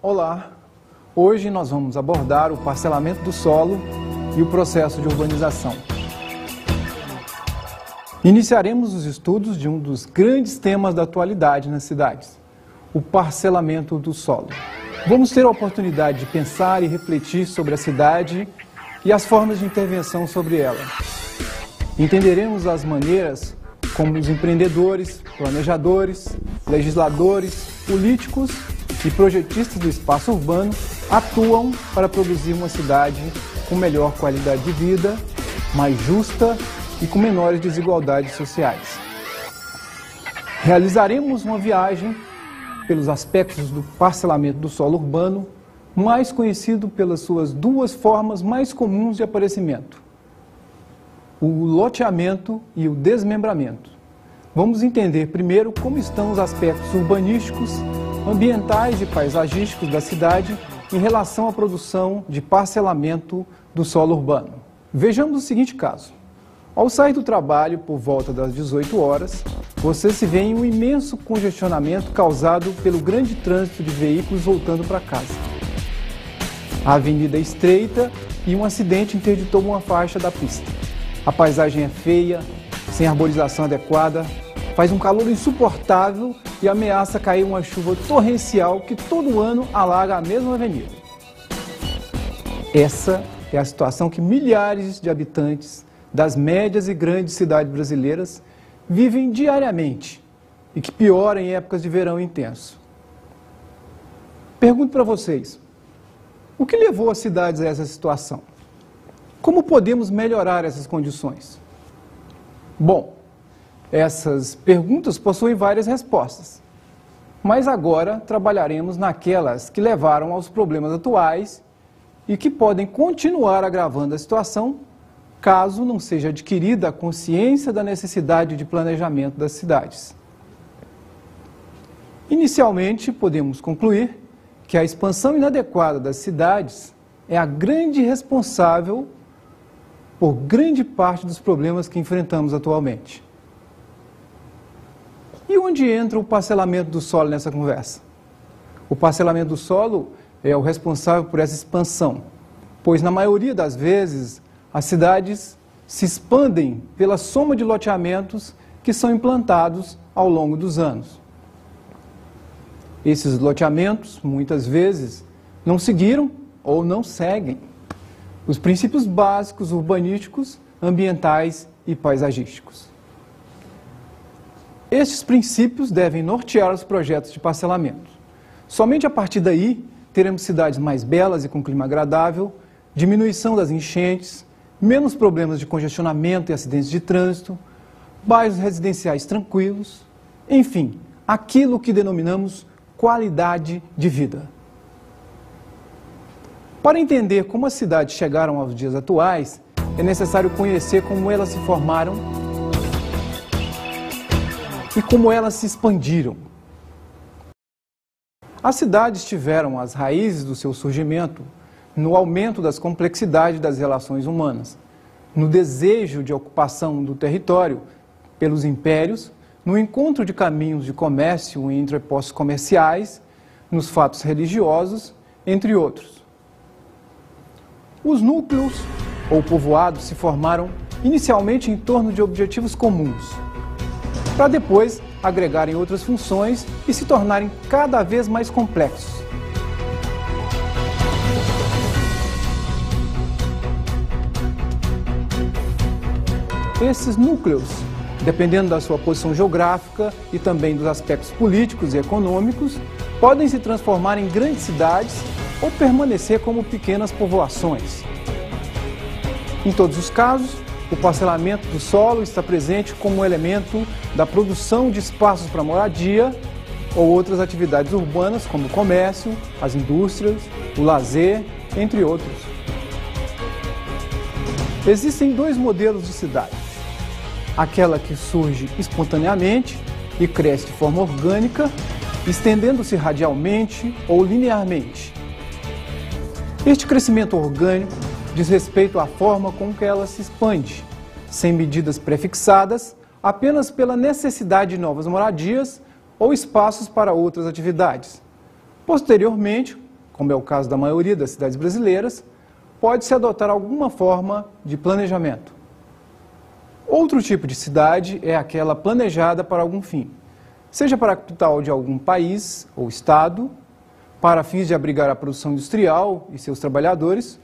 Olá! Hoje nós vamos abordar o parcelamento do solo e o processo de urbanização. Iniciaremos os estudos de um dos grandes temas da atualidade nas cidades, o parcelamento do solo. Vamos ter a oportunidade de pensar e refletir sobre a cidade e as formas de intervenção sobre ela. Entenderemos as maneiras como os empreendedores, planejadores, legisladores, políticos e projetistas do espaço urbano atuam para produzir uma cidade com melhor qualidade de vida, mais justa e com menores desigualdades sociais. Realizaremos uma viagem pelos aspectos do parcelamento do solo urbano, mais conhecido pelas suas duas formas mais comuns de aparecimento: o loteamento e o desmembramento. Vamos entender primeiro como estão os aspectos urbanísticos, ambientais e paisagísticos da cidade em relação à produção de parcelamento do solo urbano. Vejamos o seguinte caso. Ao sair do trabalho por volta das 18 horas, você se vê em um imenso congestionamento causado pelo grande trânsito de veículos voltando para casa. A avenida é estreita e um acidente interditou uma faixa da pista. A paisagem é feia, sem arborização adequada, faz um calor insuportável e ameaça cair uma chuva torrencial que todo ano alaga a mesma avenida. Essa é a situação que milhares de habitantes das médias e grandes cidades brasileiras vivem diariamente e que piora em épocas de verão intenso. Pergunto para vocês, o que levou as cidades a essa situação? Como podemos melhorar essas condições? Bom, essas perguntas possuem várias respostas, mas agora trabalharemos naquelas que levaram aos problemas atuais e que podem continuar agravando a situação caso não seja adquirida a consciência da necessidade de planejamento das cidades. Inicialmente, podemos concluir que a expansão inadequada das cidades é a grande responsável por grande parte dos problemas que enfrentamos atualmente. E onde entra o parcelamento do solo nessa conversa? O parcelamento do solo é o responsável por essa expansão, pois na maioria das vezes as cidades se expandem pela soma de loteamentos que são implantados ao longo dos anos. Esses loteamentos, muitas vezes, não seguiram ou não seguem os princípios básicos urbanísticos, ambientais e paisagísticos. Estes princípios devem nortear os projetos de parcelamento. Somente a partir daí teremos cidades mais belas e com clima agradável, diminuição das enchentes, menos problemas de congestionamento e acidentes de trânsito, bairros residenciais tranquilos, enfim, aquilo que denominamos qualidade de vida. Para entender como as cidades chegaram aos dias atuais, é necessário conhecer como elas se formaram e como elas se expandiram. As cidades tiveram as raízes do seu surgimento no aumento das complexidades das relações humanas, no desejo de ocupação do território pelos impérios, no encontro de caminhos de comércio e entrepostos comerciais, nos fatos religiosos, entre outros. Os núcleos ou povoados se formaram inicialmente em torno de objetivos comuns, para depois agregarem outras funções e se tornarem cada vez mais complexos. Esses núcleos, dependendo da sua posição geográfica e também dos aspectos políticos e econômicos, podem se transformar em grandes cidades ou permanecer como pequenas povoações. Em todos os casos, o parcelamento do solo está presente como um elemento da produção de espaços para moradia ou outras atividades urbanas como o comércio, as indústrias, o lazer, entre outros. Existem dois modelos de cidade: aquela que surge espontaneamente e cresce de forma orgânica, estendendo-se radialmente ou linearmente. Este crescimento orgânico diz respeito à forma com que ela se expande, sem medidas prefixadas, apenas pela necessidade de novas moradias ou espaços para outras atividades. Posteriormente, como é o caso da maioria das cidades brasileiras, pode-se adotar alguma forma de planejamento. Outro tipo de cidade é aquela planejada para algum fim, seja para a capital de algum país ou estado, para fins de abrigar a produção industrial e seus trabalhadores,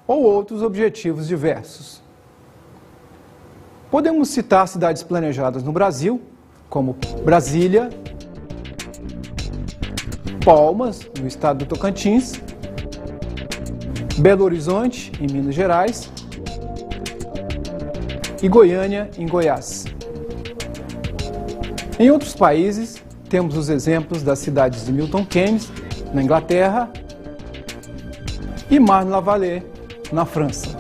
ou outros objetivos diversos. Podemos citar cidades planejadas no Brasil, como Brasília, Palmas, no estado do Tocantins, Belo Horizonte, em Minas Gerais, e Goiânia, em Goiás. Em outros países, temos os exemplos das cidades de Milton Keynes, na Inglaterra, e Marne-la-Vallée, na França.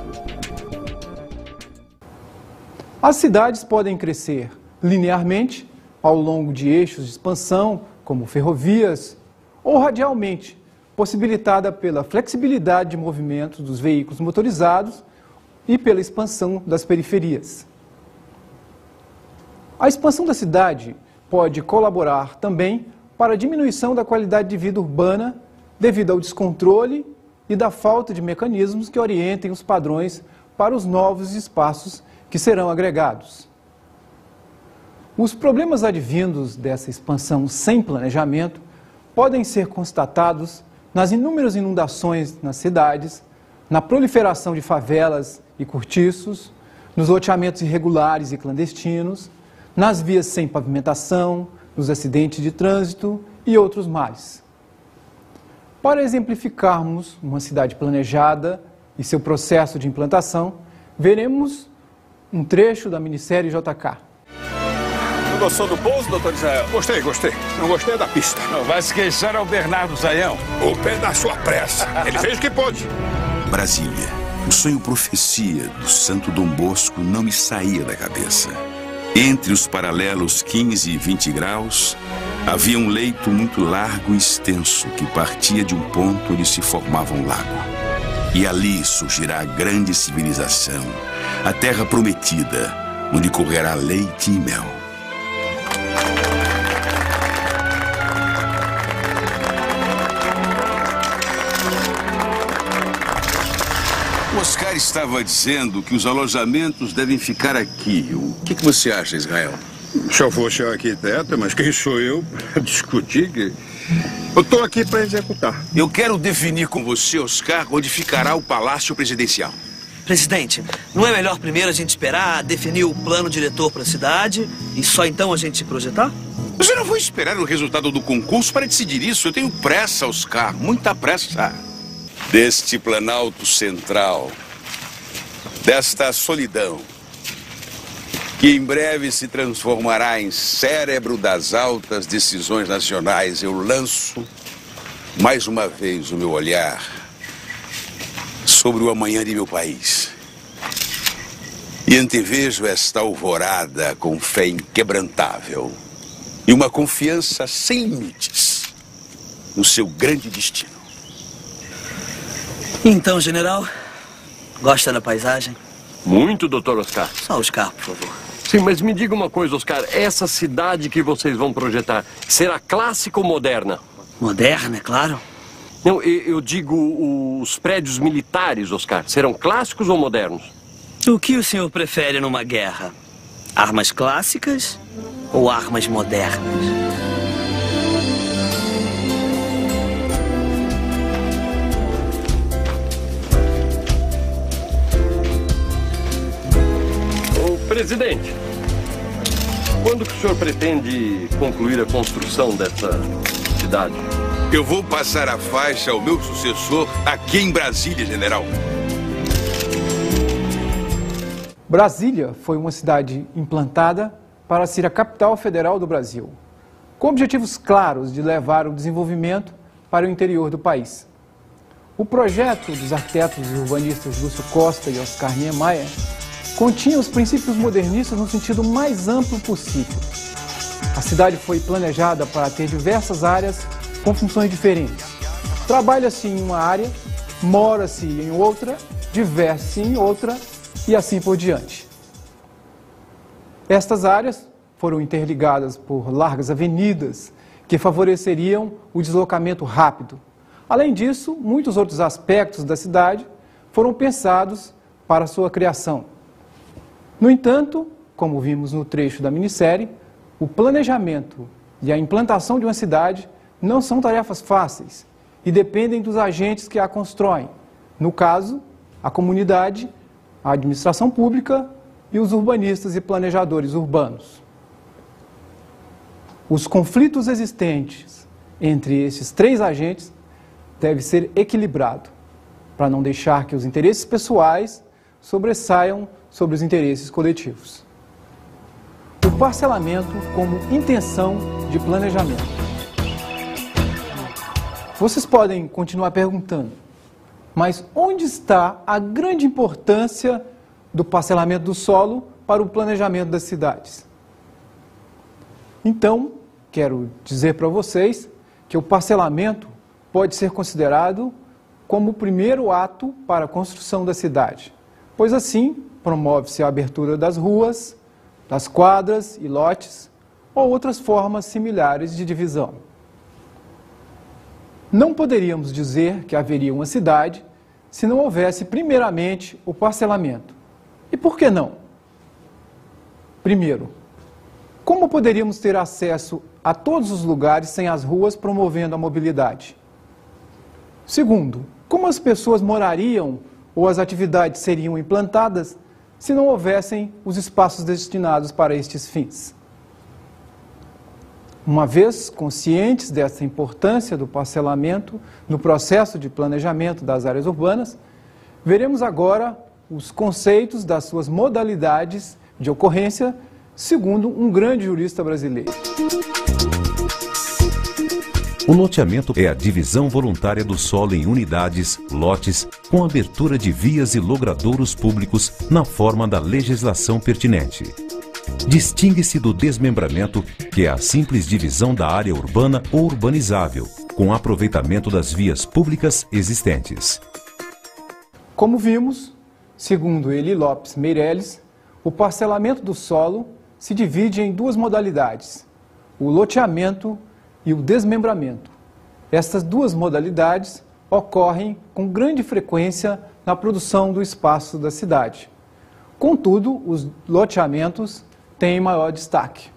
As cidades podem crescer linearmente, ao longo de eixos de expansão, como ferrovias, ou radialmente, possibilitada pela flexibilidade de movimentos dos veículos motorizados e pela expansão das periferias. A expansão da cidade pode colaborar também para a diminuição da qualidade de vida urbana devido ao descontrole e da falta de mecanismos que orientem os padrões para os novos espaços que serão agregados. Os problemas advindos dessa expansão sem planejamento podem ser constatados nas inúmeras inundações nas cidades, na proliferação de favelas e cortiços, nos loteamentos irregulares e clandestinos, nas vias sem pavimentação, nos acidentes de trânsito e outros mais. Para exemplificarmos uma cidade planejada e seu processo de implantação, veremos um trecho da minissérie JK. Não gostou do pouso, doutor Israel? Gostei. Não gostei da pista. Não vai se queixar ao Bernardo Zaião. O pé da sua pressa. Ele fez o que pôde. Brasília. O sonho profecia do Santo Dom Bosco não me saía da cabeça. Entre os paralelos 15 e 20 graus, havia um leito muito largo e extenso que partia de um ponto onde se formava um lago. E ali surgirá a grande civilização, a terra prometida, onde correrá leite e mel. O Oscar estava dizendo que os alojamentos devem ficar aqui. O que você acha, Israel? Se eu fosse o arquiteto, mas quem sou eu para discutir? Eu estou aqui para executar. Eu quero definir com você, Oscar, onde ficará o Palácio Presidencial. Presidente, não é melhor primeiro a gente esperar definir o plano diretor para a cidade e só então a gente se projetar? Você não vai esperar o resultado do concurso para decidir isso. Eu tenho pressa, Oscar, muita pressa. Deste planalto central, desta solidão, que em breve se transformará em cérebro das altas decisões nacionais, eu lanço mais uma vez o meu olhar sobre o amanhã de meu país. E antevejo esta alvorada com fé inquebrantável e uma confiança sem limites no seu grande destino. Então, general, gosta da paisagem? Muito, doutor Oscar. Só Oscar, por favor. Sim, mas me diga uma coisa, Oscar. Essa cidade que vocês vão projetar será clássica ou moderna? Moderna, é claro. Não, eu digo os prédios militares, Oscar. Serão clássicos ou modernos? O que o senhor prefere numa guerra? Armas clássicas ou armas modernas? Presidente, quando que o senhor pretende concluir a construção dessa cidade? Eu vou passar a faixa ao meu sucessor aqui em Brasília, general. Brasília foi uma cidade implantada para ser a capital federal do Brasil, com objetivos claros de levar o desenvolvimento para o interior do país. O projeto dos arquitetos e urbanistas Lúcio Costa e Oscar Niemeyer continha os princípios modernistas no sentido mais amplo possível. A cidade foi planejada para ter diversas áreas com funções diferentes. Trabalha-se em uma área, mora-se em outra, diverte-se em outra e assim por diante. Estas áreas foram interligadas por largas avenidas que favoreceriam o deslocamento rápido, Além disso, muitos outros aspectos da cidade foram pensados para sua criação. No entanto, como vimos no trecho da minissérie, o planejamento e a implantação de uma cidade não são tarefas fáceis e dependem dos agentes que a constroem. No caso, a comunidade, a administração pública e os urbanistas e planejadores urbanos. Os conflitos existentes entre esses três agentes devem ser equilibrados, para não deixar que os interesses pessoais sobressaiam sobre os interesses coletivos. O parcelamento como intenção de planejamento. Vocês podem continuar perguntando, mas onde está a grande importância do parcelamento do solo para o planejamento das cidades? Então, quero dizer para vocês que o parcelamento pode ser considerado como o primeiro ato para a construção da cidade, pois assim promove-se a abertura das ruas, das quadras e lotes ou outras formas similares de divisão. Não poderíamos dizer que haveria uma cidade se não houvesse primeiramente o parcelamento. E por que não? Primeiro, como poderíamos ter acesso a todos os lugares sem as ruas promovendo a mobilidade? Segundo, como as pessoas morariam ou as atividades seriam implantadas se não houvessem os espaços destinados para estes fins? Uma vez conscientes dessa importância do parcelamento no processo de planejamento das áreas urbanas, veremos agora os conceitos das suas modalidades de ocorrência, segundo um grande jurista brasileiro. O loteamento é a divisão voluntária do solo em unidades, lotes, com abertura de vias e logradouros públicos na forma da legislação pertinente. Distingue-se do desmembramento, que é a simples divisão da área urbana ou urbanizável, com aproveitamento das vias públicas existentes. Como vimos, segundo Eli Lopes Meirelles, o parcelamento do solo se divide em duas modalidades, o loteamento e o desmembramento. Estas duas modalidades ocorrem com grande frequência na produção do espaço da cidade. Contudo, os loteamentos têm maior destaque.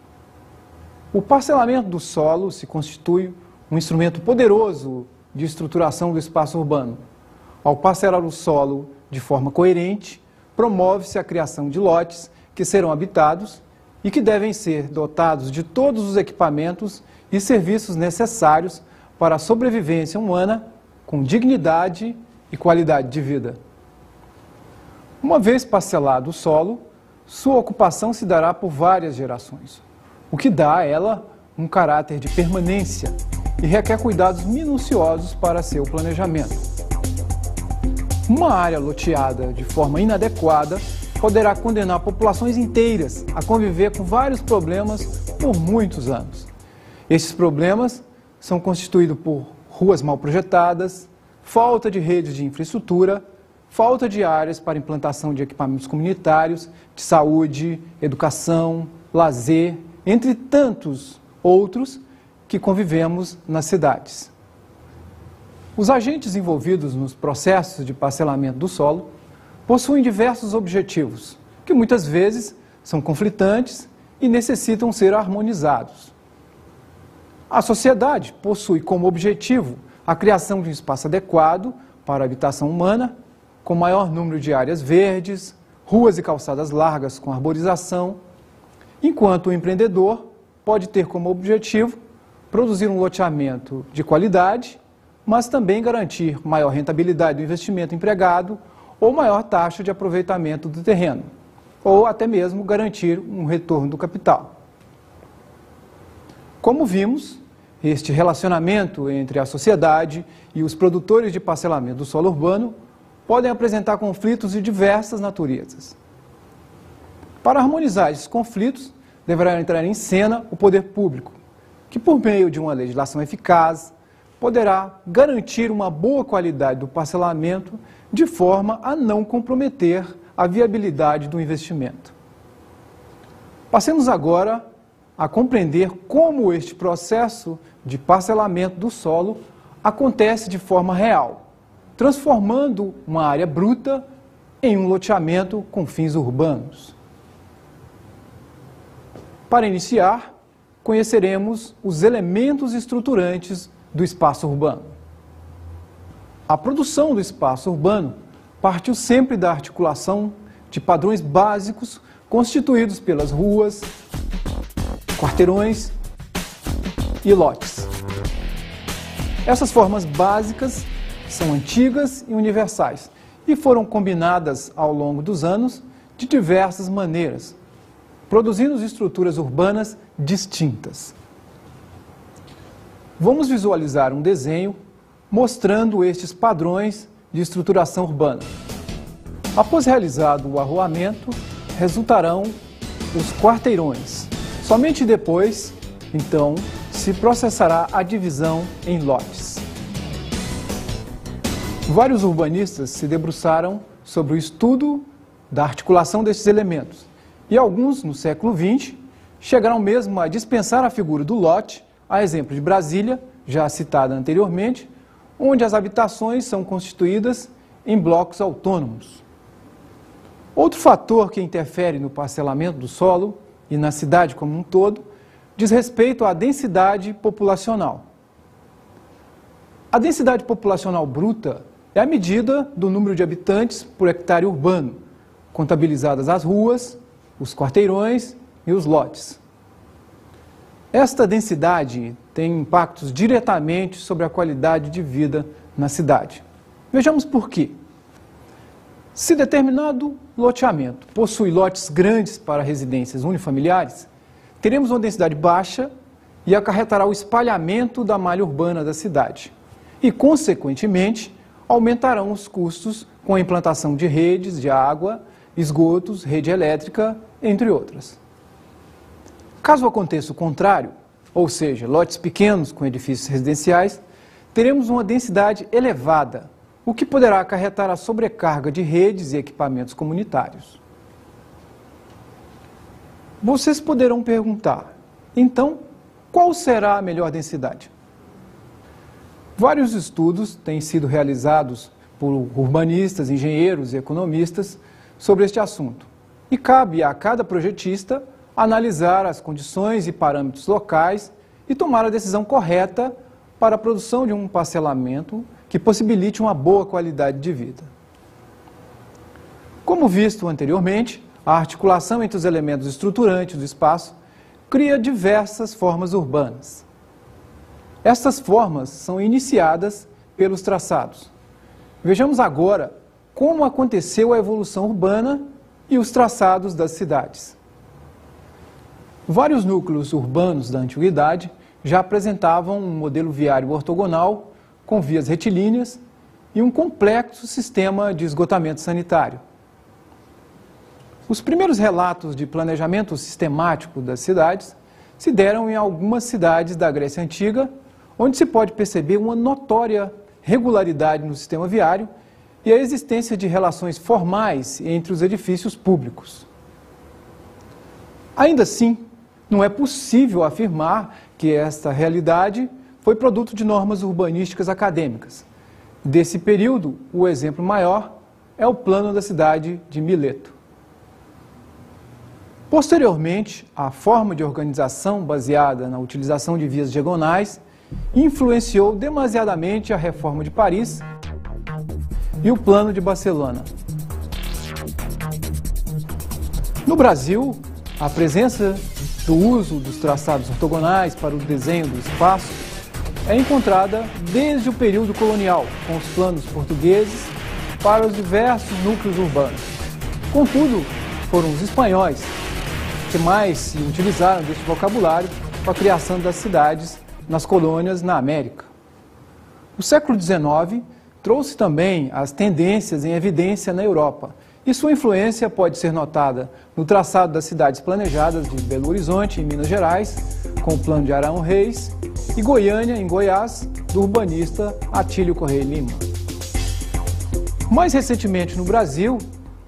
O parcelamento do solo se constitui um instrumento poderoso de estruturação do espaço urbano. Ao parcelar o solo de forma coerente, promove-se a criação de lotes que serão habitados e que devem ser dotados de todos os equipamentos e serviços necessários para a sobrevivência humana com dignidade e qualidade de vida. Uma vez parcelado o solo, sua ocupação se dará por várias gerações, o que dá a ela um caráter de permanência e requer cuidados minuciosos para seu planejamento. Uma área loteada de forma inadequada poderá condenar populações inteiras a conviver com vários problemas por muitos anos. Esses problemas são constituídos por ruas mal projetadas, falta de redes de infraestrutura, falta de áreas para implantação de equipamentos comunitários, de saúde, educação, lazer, entre tantos outros que convivemos nas cidades. Os agentes envolvidos nos processos de parcelamento do solo possuem diversos objetivos, que muitas vezes são conflitantes e necessitam ser harmonizados. A sociedade possui como objetivo a criação de um espaço adequado para a habitação humana, com maior número de áreas verdes, ruas e calçadas largas com arborização, enquanto o empreendedor pode ter como objetivo produzir um loteamento de qualidade, mas também garantir maior rentabilidade do investimento empregado ou maior taxa de aproveitamento do terreno, ou até mesmo garantir um retorno do capital. Como vimos, este relacionamento entre a sociedade e os produtores de parcelamento do solo urbano podem apresentar conflitos de diversas naturezas. Para harmonizar esses conflitos, deverá entrar em cena o poder público, que por meio de uma legislação eficaz, poderá garantir uma boa qualidade do parcelamento de forma a não comprometer a viabilidade do investimento. Passemos agora a compreender como este processo de parcelamento do solo acontece de forma real, transformando uma área bruta em um loteamento com fins urbanos. Para iniciar, conheceremos os elementos estruturantes do espaço urbano. A produção do espaço urbano partiu sempre da articulação de padrões básicos constituídos pelas ruas, quarteirões e lotes. Essas formas básicas são antigas e universais e foram combinadas ao longo dos anos de diversas maneiras, produzindo estruturas urbanas distintas. Vamos visualizar um desenho mostrando estes padrões de estruturação urbana. Após realizado o arruamento, resultarão os quarteirões. Somente depois, então, se processará a divisão em lotes. Vários urbanistas se debruçaram sobre o estudo da articulação destes elementos e alguns, no século XX, chegaram mesmo a dispensar a figura do lote, a exemplo de Brasília, já citada anteriormente, onde as habitações são constituídas em blocos autônomos. Outro fator que interfere no parcelamento do solo e na cidade como um todo diz respeito à densidade populacional. A densidade populacional bruta é a medida do número de habitantes por hectare urbano, contabilizadas as ruas, os quarteirões e os lotes. Esta densidade tem impactos diretamente sobre a qualidade de vida na cidade. Vejamos por quê. Se determinado loteamento possui lotes grandes para residências unifamiliares, teremos uma densidade baixa e acarretará o espalhamento da malha urbana da cidade. E, consequentemente, aumentarão os custos com a implantação de redes de água, esgotos, rede elétrica, entre outras. Caso aconteça o contrário, ou seja, lotes pequenos com edifícios residenciais, teremos uma densidade elevada, o que poderá acarretar a sobrecarga de redes e equipamentos comunitários. Vocês poderão perguntar, então, qual será a melhor densidade? Vários estudos têm sido realizados por urbanistas, engenheiros e economistas sobre este assunto, e cabe a cada projetista analisar as condições e parâmetros locais e tomar a decisão correta para a produção de um parcelamento que possibilite uma boa qualidade de vida. Como visto anteriormente, a articulação entre os elementos estruturantes do espaço cria diversas formas urbanas. Estas formas são iniciadas pelos traçados. Vejamos agora como aconteceu a evolução urbana e os traçados das cidades. Vários núcleos urbanos da antiguidade já apresentavam um modelo viário ortogonal com vias retilíneas e um complexo sistema de esgotamento sanitário. Os primeiros relatos de planejamento sistemático das cidades se deram em algumas cidades da Grécia Antiga, onde se pode perceber uma notória regularidade no sistema viário e a existência de relações formais entre os edifícios públicos. Ainda assim, não é possível afirmar que esta realidade foi produto de normas urbanísticas acadêmicas. Desse período, o exemplo maior é o plano da cidade de Mileto. Posteriormente, a forma de organização baseada na utilização de vias diagonais influenciou demasiadamente a reforma de Paris e o plano de Barcelona. No Brasil, a presença do uso dos traçados ortogonais para o desenho do espaço é encontrada desde o período colonial, com os planos portugueses para os diversos núcleos urbanos. Contudo, foram os espanhóis que mais se utilizaram deste vocabulário para a criação das cidades nas colônias na América. O século XIX trouxe também as tendências em evidência na Europa, e sua influência pode ser notada no traçado das cidades planejadas de Belo Horizonte, em Minas Gerais, com o plano de Arão Reis, e Goiânia, em Goiás, do urbanista Atílio Correia Lima. Mais recentemente no Brasil,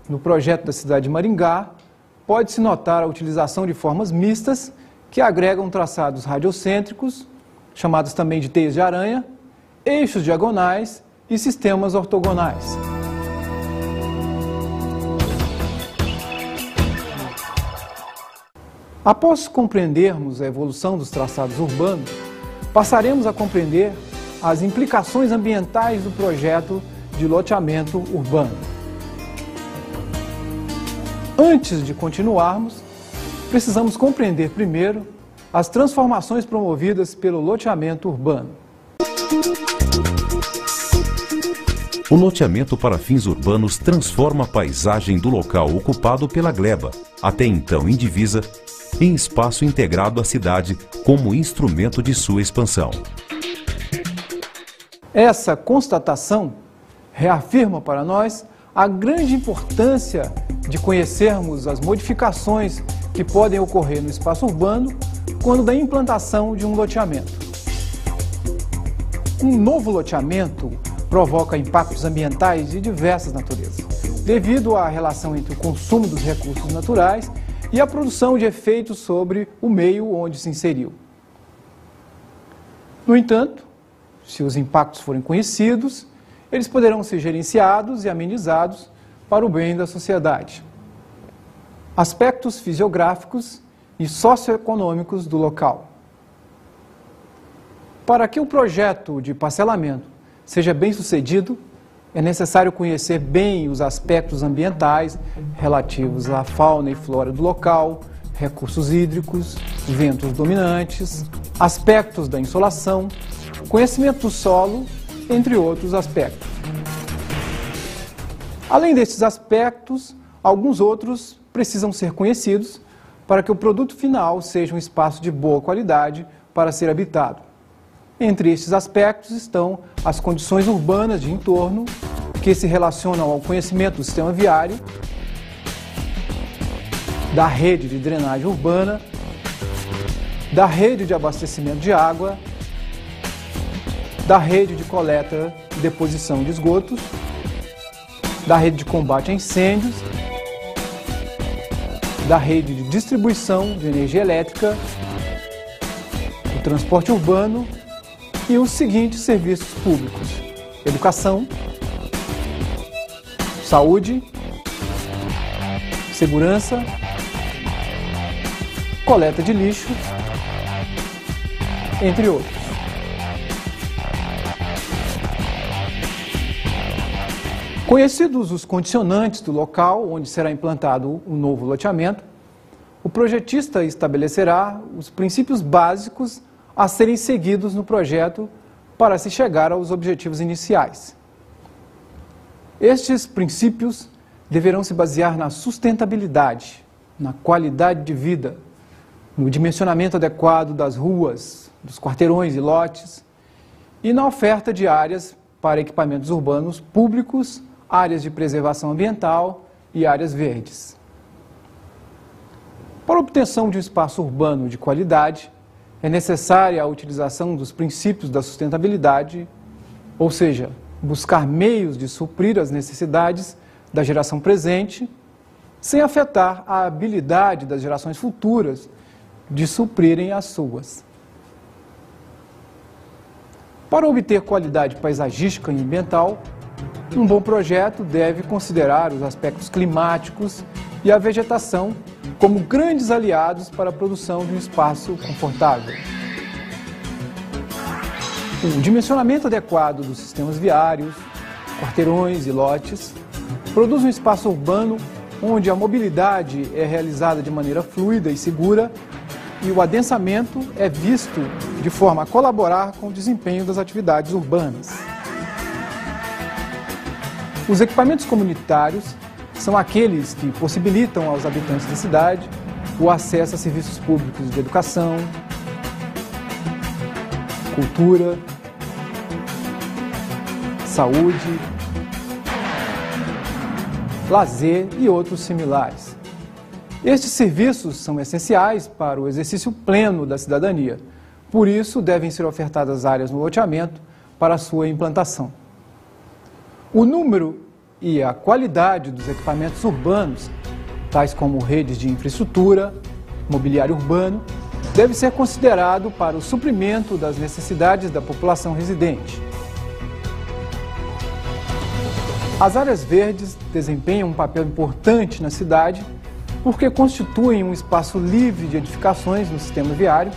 no projeto da cidade de Maringá, pode-se notar a utilização de formas mistas que agregam traçados radiocêntricos, chamados também de teias de aranha, eixos diagonais e sistemas ortogonais. Após compreendermos a evolução dos traçados urbanos, passaremos a compreender as implicações ambientais do projeto de loteamento urbano. Antes de continuarmos, precisamos compreender primeiro as transformações promovidas pelo loteamento urbano. O loteamento para fins urbanos transforma a paisagem do local ocupado pela gleba, até então indivisa, em espaço integrado à cidade como instrumento de sua expansão. Essa constatação reafirma para nós a grande importância de conhecermos as modificações que podem ocorrer no espaço urbano quando da implantação de um loteamento. Um novo loteamento provoca impactos ambientais de diversas naturezas, devido à relação entre o consumo dos recursos naturais e a produção de efeitos sobre o meio onde se inseriu. No entanto, se os impactos forem conhecidos, eles poderão ser gerenciados e amenizados para o bem da sociedade. Aspectos fisiográficos e socioeconômicos do local. Para que o projeto de parcelamento seja bem sucedido, é necessário conhecer bem os aspectos ambientais relativos à fauna e flora do local, recursos hídricos, ventos dominantes, aspectos da insolação, conhecimento do solo, entre outros aspectos. Além desses aspectos, alguns outros precisam ser conhecidos para que o produto final seja um espaço de boa qualidade para ser habitado. Entre estes aspectos estão as condições urbanas de entorno, que se relacionam ao conhecimento do sistema viário, da rede de drenagem urbana, da rede de abastecimento de água, da rede de coleta e deposição de esgotos, da rede de combate a incêndios, da rede de distribuição de energia elétrica, do transporte urbano e os seguintes serviços públicos: educação, saúde, segurança, coleta de lixo, entre outros. Conhecidos os condicionantes do local onde será implantado o novo loteamento, o projetista estabelecerá os princípios básicos a serem seguidos no projeto para se chegar aos objetivos iniciais. Estes princípios deverão se basear na sustentabilidade, na qualidade de vida, no dimensionamento adequado das ruas, dos quarteirões e lotes e na oferta de áreas para equipamentos urbanos públicos, áreas de preservação ambiental e áreas verdes. Para a obtenção de um espaço urbano de qualidade, é necessária a utilização dos princípios da sustentabilidade, ou seja, buscar meios de suprir as necessidades da geração presente, sem afetar a habilidade das gerações futuras de suprirem as suas. Para obter qualidade paisagística e ambiental, um bom projeto deve considerar os aspectos climáticos e a vegetação como grandes aliados para a produção de um espaço confortável. O dimensionamento adequado dos sistemas viários, quarteirões e lotes produz um espaço urbano onde a mobilidade é realizada de maneira fluida e segura e o adensamento é visto de forma a colaborar com o desempenho das atividades urbanas. Os equipamentos comunitários são aqueles que possibilitam aos habitantes da cidade o acesso a serviços públicos de educação, cultura, saúde, lazer e outros similares. Estes serviços são essenciais para o exercício pleno da cidadania, por isso devem ser ofertadas áreas no loteamento para a sua implantação. O número e a qualidade dos equipamentos urbanos, tais como redes de infraestrutura, mobiliário urbano, deve ser considerado para o suprimento das necessidades da população residente. As áreas verdes desempenham um papel importante na cidade porque constituem um espaço livre de edificações no sistema viário,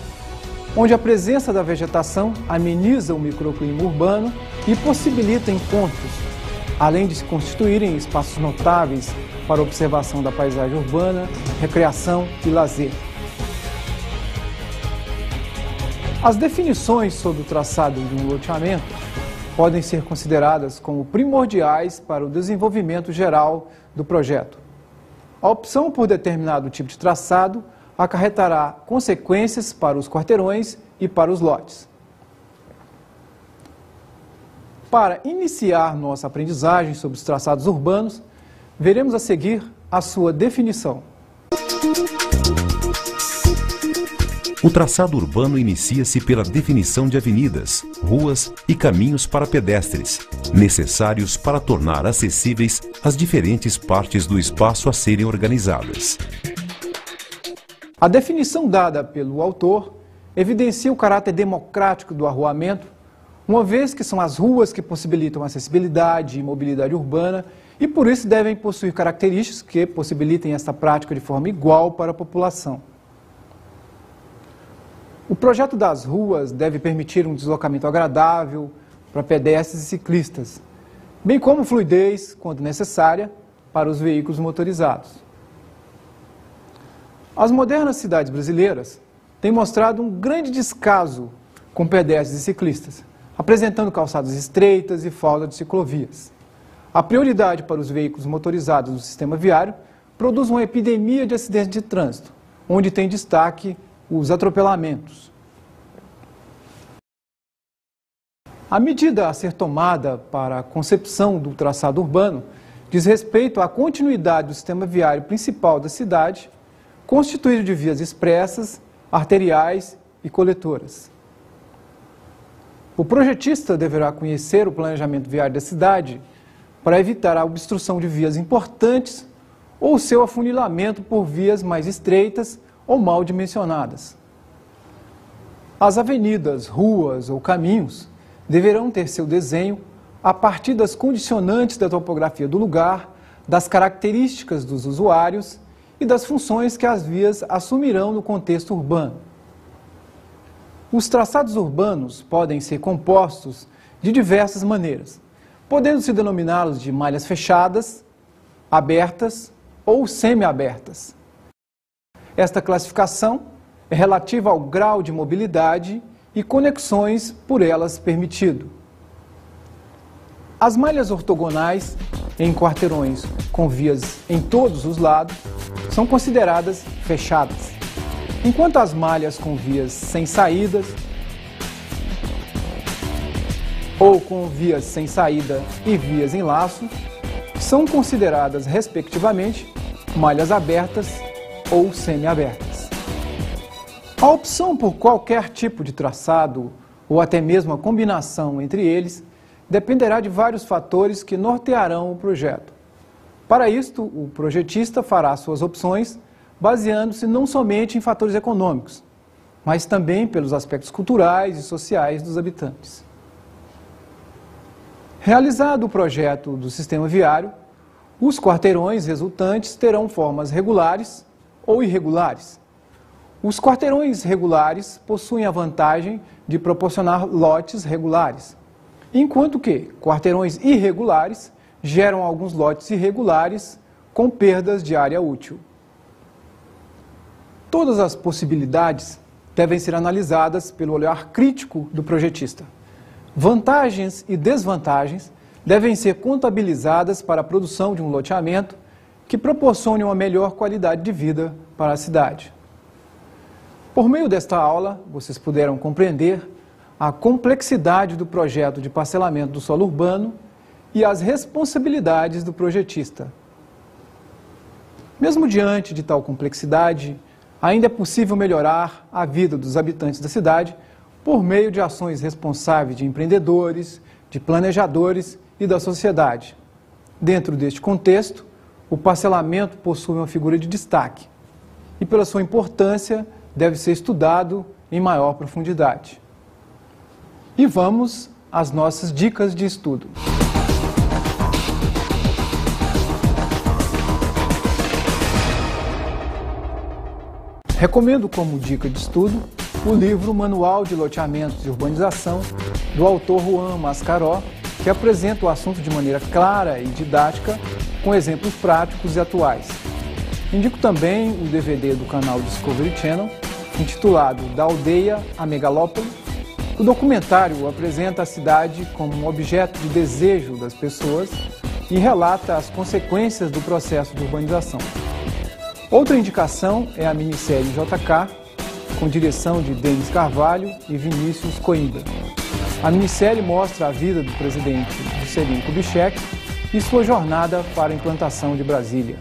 onde a presença da vegetação ameniza o microclima urbano e possibilita encontros, além de se constituírem espaços notáveis para observação da paisagem urbana, recreação e lazer. As definições sobre o traçado de um loteamento podem ser consideradas como primordiais para o desenvolvimento geral do projeto. A opção por determinado tipo de traçado acarretará consequências para os quarteirões e para os lotes. Para iniciar nossa aprendizagem sobre os traçados urbanos, veremos a seguir a sua definição. O traçado urbano inicia-se pela definição de avenidas, ruas e caminhos para pedestres, necessários para tornar acessíveis as diferentes partes do espaço a serem organizadas. A definição dada pelo autor evidencia o caráter democrático do arruamento, uma vez que são as ruas que possibilitam acessibilidade e mobilidade urbana e por isso devem possuir características que possibilitem esta prática de forma igual para a população. O projeto das ruas deve permitir um deslocamento agradável para pedestres e ciclistas, bem como fluidez, quando necessária, para os veículos motorizados. As modernas cidades brasileiras têm mostrado um grande descaso com pedestres e ciclistas, apresentando calçadas estreitas e falta de ciclovias. A prioridade para os veículos motorizados do sistema viário produz uma epidemia de acidentes de trânsito, onde tem destaque os atropelamentos. A medida a ser tomada para a concepção do traçado urbano diz respeito à continuidade do sistema viário principal da cidade, constituído de vias expressas, arteriais e coletoras. O projetista deverá conhecer o planejamento viário da cidade para evitar a obstrução de vias importantes ou seu afunilamento por vias mais estreitas ou mal dimensionadas. As avenidas, ruas ou caminhos deverão ter seu desenho a partir das condicionantes da topografia do lugar, das características dos usuários e das funções que as vias assumirão no contexto urbano. Os traçados urbanos podem ser compostos de diversas maneiras, podendo-se denominá-los de malhas fechadas, abertas ou semi-abertas. Esta classificação é relativa ao grau de mobilidade e conexões por elas permitido. As malhas ortogonais, em quarteirões com vias em todos os lados, são consideradas fechadas, enquanto as malhas com vias sem saídas ou com vias sem saída e vias em laço são consideradas, respectivamente, malhas abertas ou semi-abertas. A opção por qualquer tipo de traçado, ou até mesmo a combinação entre eles, dependerá de vários fatores que nortearão o projeto. Para isto, o projetista fará suas opções baseando-se não somente em fatores econômicos, mas também pelos aspectos culturais e sociais dos habitantes. Realizado o projeto do sistema viário, os quarteirões resultantes terão formas regulares ou irregulares. Os quarteirões regulares possuem a vantagem de proporcionar lotes regulares, enquanto que quarteirões irregulares geram alguns lotes irregulares com perdas de área útil. Todas as possibilidades devem ser analisadas pelo olhar crítico do projetista. Vantagens e desvantagens devem ser contabilizadas para a produção de um loteamento que proporcione uma melhor qualidade de vida para a cidade. Por meio desta aula, vocês puderam compreender a complexidade do projeto de parcelamento do solo urbano e as responsabilidades do projetista. Mesmo diante de tal complexidade, ainda é possível melhorar a vida dos habitantes da cidade por meio de ações responsáveis de empreendedores, de planejadores e da sociedade. Dentro deste contexto, o parcelamento possui uma figura de destaque e, pela sua importância, deve ser estudado em maior profundidade. E vamos às nossas dicas de estudo. Recomendo como dica de estudo o livro Manual de Loteamentos e Urbanização, do autor Juan Mascaró, que apresenta o assunto de maneira clara e didática, com exemplos práticos e atuais. Indico também o DVD do canal Discovery Channel, intitulado Da Aldeia à Megalópole. O documentário apresenta a cidade como um objeto de desejo das pessoas e relata as consequências do processo de urbanização. Outra indicação é a minissérie JK, com direção de Denis Carvalho e Vinícius Coimbra. A minissérie mostra a vida do presidente Juscelino Kubitschek e sua jornada para a implantação de Brasília.